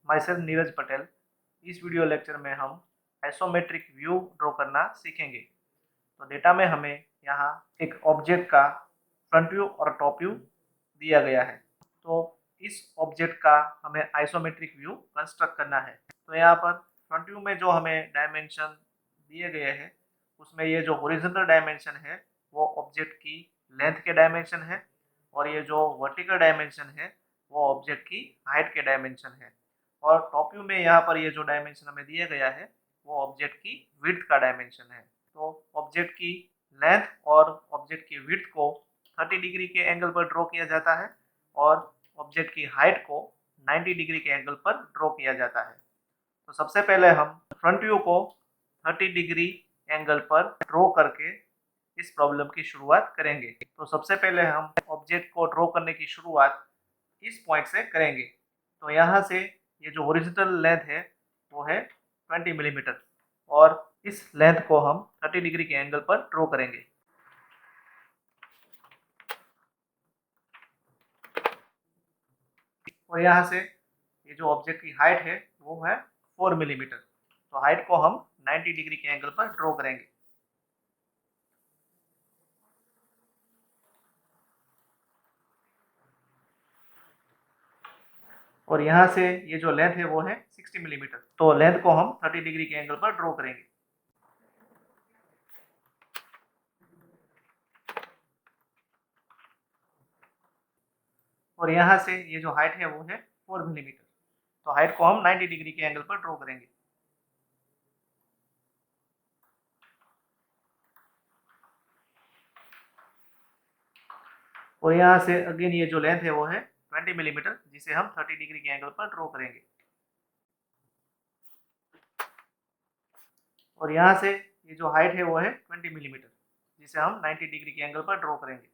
My self Neeraj Patel. इस video lecture में हम आइसोमेट्रिक व्यू ड्रॉ करना सीखेंगे। तो डेटा में हमें यहाँ एक ऑब्जेक्ट का फ्रंट व्यू और टॉप व्यू दिया गया है। तो इस ऑब्जेक्ट का हमें आइसोमेट्रिक व्यू कंस्ट्रक्ट करना है। तो यहाँ पर फ्रंट व्यू में जो हमें डायमेंशन दिए गए हैं उसमें ये जो हॉरिजॉन्टल डायमेंशन है वो ऑब्जेक्ट की लेंथ के डायमेंशन है, और ये जो वर्टिकल डायमेंशन है वो ऑब्जेक्ट की हाइट के डायमेंशन है। और टॉप व्यू में यहाँ पर ये जो डायमेंशन हमें दिया गया है वो ऑब्जेक्ट की विड्थ का डायमेंशन है। तो ऑब्जेक्ट की लेंथ और ऑब्जेक्ट की विड्थ को 30 डिग्री के एंगल पर ड्रॉ किया जाता है, और ऑब्जेक्ट की हाइट को 90 डिग्री के एंगल पर ड्रॉ किया जाता है। तो सबसे पहले हम फ्रंट व्यू को 30 डिग्री एंगल पर ड्रॉ करके इस प्रॉब्लम की शुरुआत करेंगे। तो सबसे पहले हम ऑब्जेक्ट को ड्रॉ करने की शुरुआत इस पॉइंट से करेंगे। तो यहाँ से ये जो हॉरिजॉन्टल लेंथ है वो है 20 मिलीमीटर, और इस लेंथ को हम 30 डिग्री के एंगल पर ड्रॉ करेंगे। और यहाँ से ये जो ऑब्जेक्ट की हाइट है वो है 4 मिलीमीटर। तो हाइट को हम 90 डिग्री के एंगल पर ड्रॉ करेंगे। और यहाँ से ये जो लेंथ है वो है 60 मिलीमीटर। तो लेंथ को हम 30 डिग्री के एंगल पर ड्रॉ करेंगे। और यहाँ से ये जो हाइट है वो है 4 मिलीमीटर। तो हाइट को हम 90 डिग्री के एंगल पर ड्रॉ करेंगे। और यहाँ से अगेन ये जो लेंथ है वो है 20 मिलीमीटर, जिसे हम 30 डिग्री के एंगल पर ड्रॉ करेंगे। और यहाँ से ये जो हाइट है वो है 20 मिलीमीटर, जिसे हम 90 डिग्री के एंगल पर ड्रॉ करेंगे।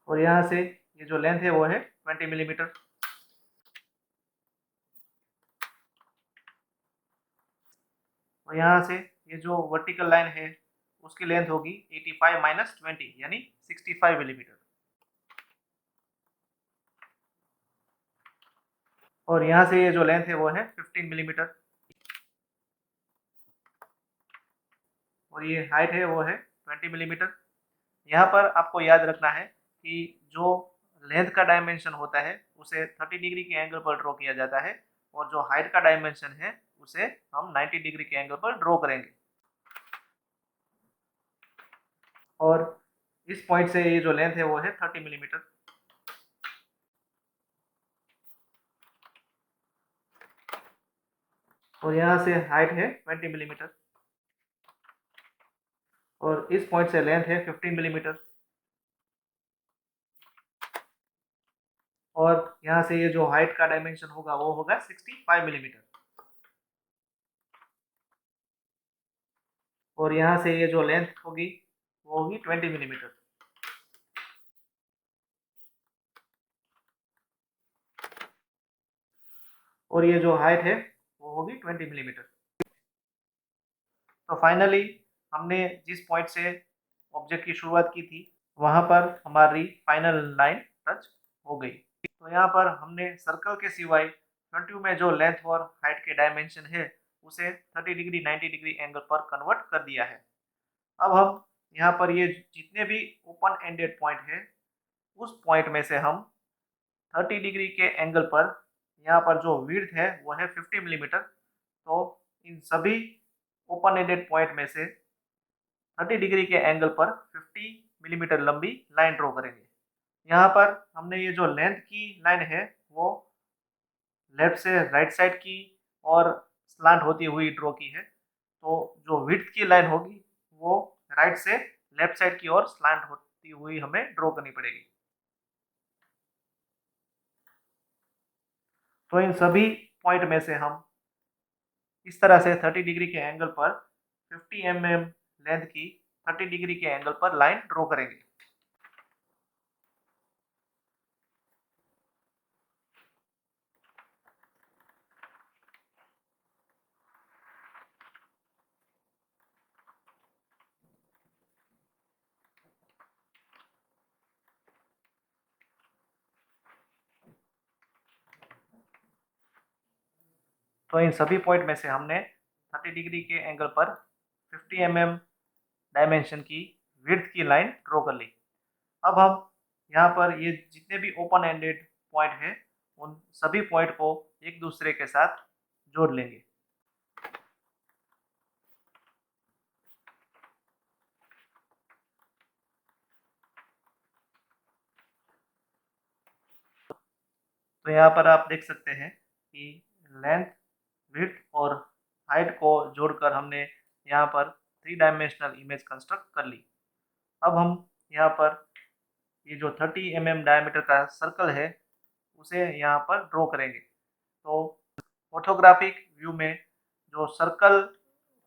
और यहाँ से ये जो लेंथ है वो है 20 मिलीमीटर। और यहाँ से ये जो वर्टिकल लाइन है उसकी लेंथ होगी 85 माइनस 20 यानी 65 मिलीमीटर। और यहाँ से ये जो लेंथ है वो है 15 मिलीमीटर। और ये हाइट है वो है 20 मिलीमीटर। यहाँ पर आपको याद रखना है कि जो लेंथ का डायमेंशन होता है उसे 30 डिग्री के एंगल पर ड्रॉ किया जाता है, और जो हाइट का डायमेंशन है उसे हम 90 डिग्री के एंगल पर ड्रॉ करेंगे। और इस पॉइंट से ये जो लेंथ है वो है 30 मिलीमीटर। और यहाँ से हाइट है 20 मिलीमीटर। और इस पॉइंट से लेंथ है 15 मिलीमीटर। और यहाँ से ये जो हाइट का डायमेंशन होगा वो होगा 65 मिलीमीटर। और यहाँ से ये जो लेंथ होगी वो होगी 20 मिलीमीटर। और ये जो हाइट है वो होगी 20 मिलीमीटर। तो फाइनली हमने जिस पॉइंट से ऑब्जेक्ट की शुरुआत की थी वहां पर हमारी फाइनल लाइन टच हो गई। तो यहाँ पर हमने सर्कल के सिवाय फ्रंट व्यू में जो लेंथ और हाइट के डायमेंशन है उसे 30 डिग्री 90 डिग्री एंगल पर कन्वर्ट कर दिया है। अब हम यहाँ पर ये जितने भी ओपन एंडेड पॉइंट है उस पॉइंट में से हम 30 डिग्री के एंगल पर, यहाँ पर जो विड्थ है वो है 50 मिलीमीटर। तो इन सभी ओपन एंडेड पॉइंट में से 30 डिग्री के एंगल पर 50 मिलीमीटर लंबी लाइन ड्रॉ करेंगे। यहाँ पर हमने ये जो लेंथ की लाइन है वो लेफ्ट से राइट साइड की और स्लांट होती हुई ड्रॉ की है। तो जो विड्थ की लाइन होगी वो राइट से लेफ्ट साइड की ओर स्लांट होती हुई हमें ड्रॉ करनी पड़ेगी। तो इन सभी पॉइंट में से हम इस तरह से 30 डिग्री के एंगल पर 50 लेंथ की 30 डिग्री के एंगल पर लाइन ड्रॉ करेंगे। तो इन सभी पॉइंट में से हमने 30 डिग्री के एंगल पर 50 mm डायमेंशन की विड्थ की लाइन ड्रॉ कर ली। अब हम यहाँ पर ये जितने भी ओपन एंडेड पॉइंट है उन सभी पॉइंट को एक दूसरे के साथ जोड़ लेंगे। तो यहाँ पर आप देख सकते हैं कि लेंथ, विड्थ और हाइट को जोड़कर हमने यहाँ पर 3 डायमेंशनल इमेज कंस्ट्रक्ट कर ली। अब हम यहाँ पर ये जो 30 mm डायमीटर का सर्कल है उसे यहाँ पर ड्रॉ करेंगे। तो ऑर्थोग्राफिक व्यू में जो सर्कल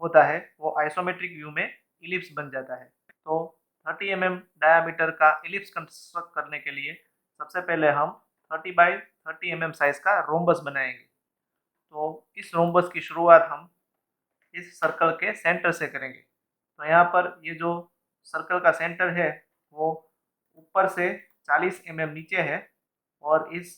होता है वो आइसोमेट्रिक व्यू में इलिप्स बन जाता है। तो 30 mm डायमीटर का इलिप्स कंस्ट्रक्ट करने के लिए सबसे पहले हम 30 बाई 30 mm साइज का रोम्बस बनाएंगे। तो इस रोम्बस की शुरुआत हम इस सर्कल के सेंटर से करेंगे। तो यहाँ पर ये जो सर्कल का सेंटर है वो ऊपर से 40 mm नीचे है और इस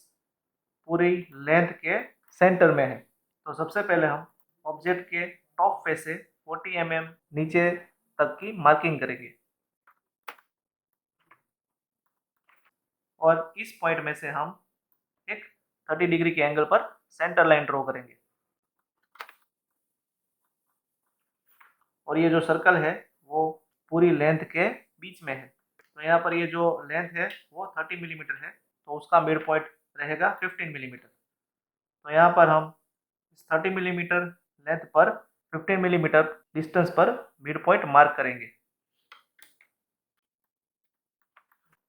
पूरी लेंथ के सेंटर में है। तो सबसे पहले हम ऑब्जेक्ट के टॉप फेस से 40 mm नीचे तक की मार्किंग करेंगे और इस पॉइंट में से हम एक 30 डिग्री के एंगल पर सेंटर लाइन ड्रॉ करेंगे। और ये जो सर्कल है वो पूरी लेंथ के बीच में है। तो यहाँ पर ये जो लेंथ है वो 30 मिलीमीटर है, तो उसका मिड पॉइंट रहेगा 15 मिलीमीटर। तो यहाँ पर हम इस 30 मिलीमीटर लेंथ पर 15 मिलीमीटर डिस्टेंस पर मिड पॉइंट मार्क करेंगे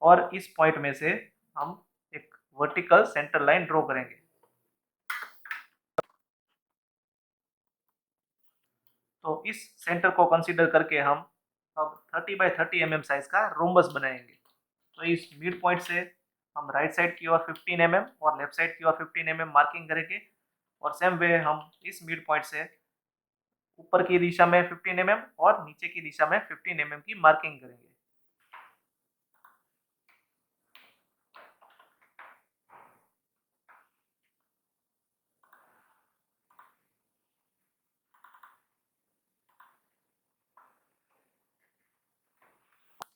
और इस पॉइंट में से हम एक वर्टिकल सेंटर लाइन ड्रॉ करेंगे। तो इस सेंटर को कंसीडर करके हम अब 30 बाई 30 mm साइज का रोम्बस बनाएंगे। तो इस मिड पॉइंट से हम राइट साइड की ओर 15 mm और लेफ्ट साइड की ओर 15 mm मार्किंग करेंगे और सेम वे हम इस मिड पॉइंट से ऊपर की दिशा में 15 mm और नीचे की दिशा में 15 mm की मार्किंग करेंगे।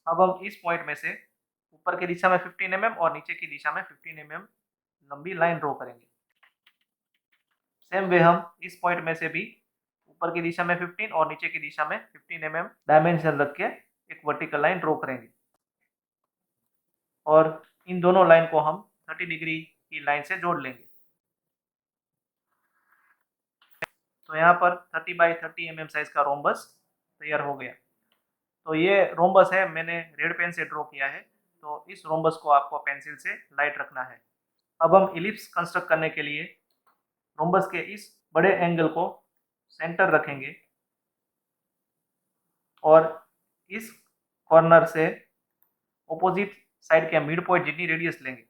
अब हम इस पॉइंट में से ऊपर की दिशा में 15 mm और नीचे की दिशा में 15 mm लंबी लाइन ड्रॉ करेंगे। सेम वे हम इस पॉइंट में से भी ऊपर की दिशा में 15 और नीचे की दिशा में 15 mm डायमेंशन रख के एक वर्टिकल लाइन ड्रॉ करेंगे और इन दोनों लाइन को हम 30 डिग्री की लाइन से जोड़ लेंगे। तो यहाँ पर 30 बाई 30 mm साइज का रोम्बस तैयार हो गया। तो ये रोम्बस है, मैंने रेड पेन से ड्रॉ किया है। तो इस रोम्बस को आपको पेंसिल से लाइट रखना है। अब हम इलिप्स कंस्ट्रक्ट करने के लिए रोम्बस के इस बड़े एंगल को सेंटर रखेंगे और इस कॉर्नर से ऑपोजिट साइड के मिड पॉइंट जितनी रेडियस लेंगे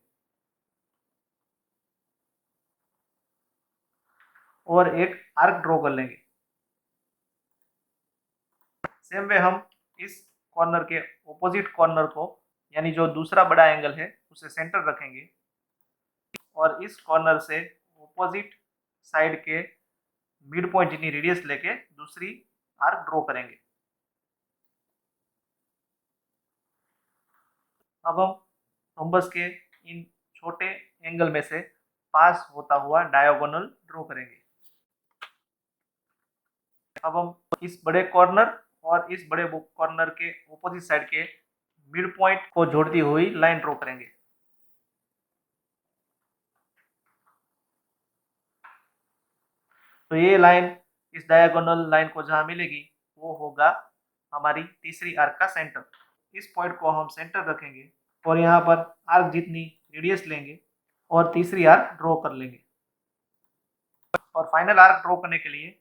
और एक आर्क ड्रॉ कर लेंगे। सेम वे हम इस कॉर्नर के ऑपोजिट कॉर्नर को यानी जो दूसरा बड़ा एंगल है उसे सेंटर रखेंगे और इस कॉर्नर से ऑपोजिट साइड के मिड पॉइंट जितनी रेडियस लेके दूसरी आर्क ड्रॉ करेंगे। अब हम रोम्बस के इन छोटे एंगल में से पास होता हुआ डायगोनल ड्रॉ करेंगे। अब हम इस बड़े कॉर्नर और इस बड़े कॉर्नर के ऑपोजिट साइड के मिड पॉइंट को जोड़ती हुई लाइन ड्रॉ करेंगे। तो ये लाइन इस डायगोनल लाइन को जहां मिलेगी वो होगा हमारी तीसरी आर्क का सेंटर। इस पॉइंट को हम सेंटर रखेंगे और यहाँ पर आर्क जितनी रेडियस लेंगे और तीसरी आर्क ड्रॉ कर लेंगे और फाइनल आर्क ड्रॉ करने के लिए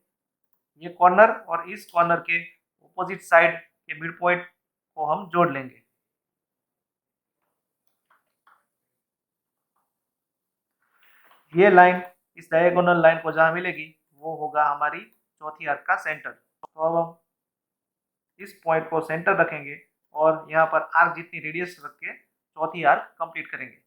ये कॉर्नर और इस कॉर्नर के ऑपोजिट साइड के मिड पॉइंट को हम जोड़ लेंगे। ये लाइन इस डायगोनल लाइन को जहां मिलेगी वो होगा हमारी चौथी आर्क का सेंटर। तो अब हम इस पॉइंट को सेंटर रखेंगे और यहाँ पर आर्क जितनी रेडियस रख के चौथी आर्क कंप्लीट करेंगे।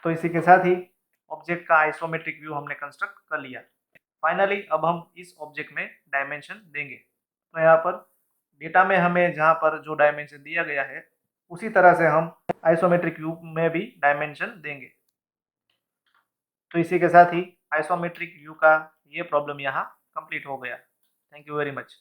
तो इसी के साथ ही ऑब्जेक्ट का आइसोमेट्रिक व्यू हमने कंस्ट्रक्ट कर लिया। फाइनली अब हम इस ऑब्जेक्ट में डायमेंशन देंगे। तो यहाँ पर डेटा में हमें जहाँ पर जो डायमेंशन दिया गया है उसी तरह से हम आइसोमेट्रिक व्यू में भी डायमेंशन देंगे। तो इसी के साथ ही आइसोमेट्रिक व्यू का ये प्रॉब्लम यहाँ कंप्लीट हो गया। Thank you very much.